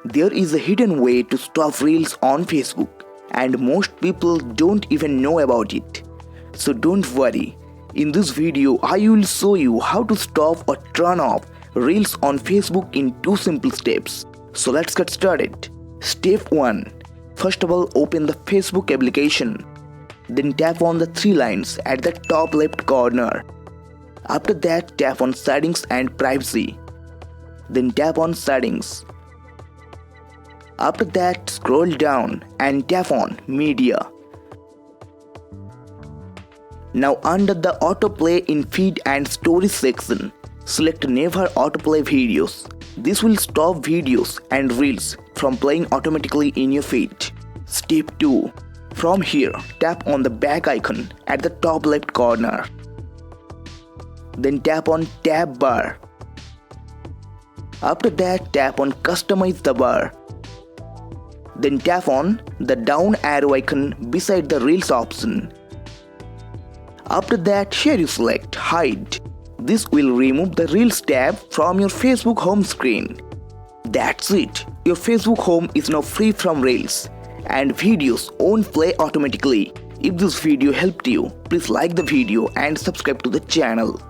There is a hidden way to stop Reels on Facebook, and most people don't even know about it. So don't worry. In this video, I will show you how to stop or turn off Reels on Facebook in 2 simple steps. So let's get started. Step 1. First of all, open the Facebook application. Then tap on the 3 lines at the top left corner. After that, tap on Settings and Privacy. Then tap on Settings. After that, scroll down and tap on Media. Now under the Autoplay in Feed and Stories section, select Never Autoplay Videos. This will stop videos and Reels from playing automatically in your feed. Step 2. From here, tap on the back icon at the top left corner. Then tap on Tab Bar. After that, tap on Customize the bar. Then tap on the down arrow icon beside the Reels option. After that, here you select Hide. This will remove the Reels tab from your Facebook home screen. That's it. Your Facebook home is now free from Reels, and videos won't play automatically. If this video helped you, please like the video and subscribe to the channel.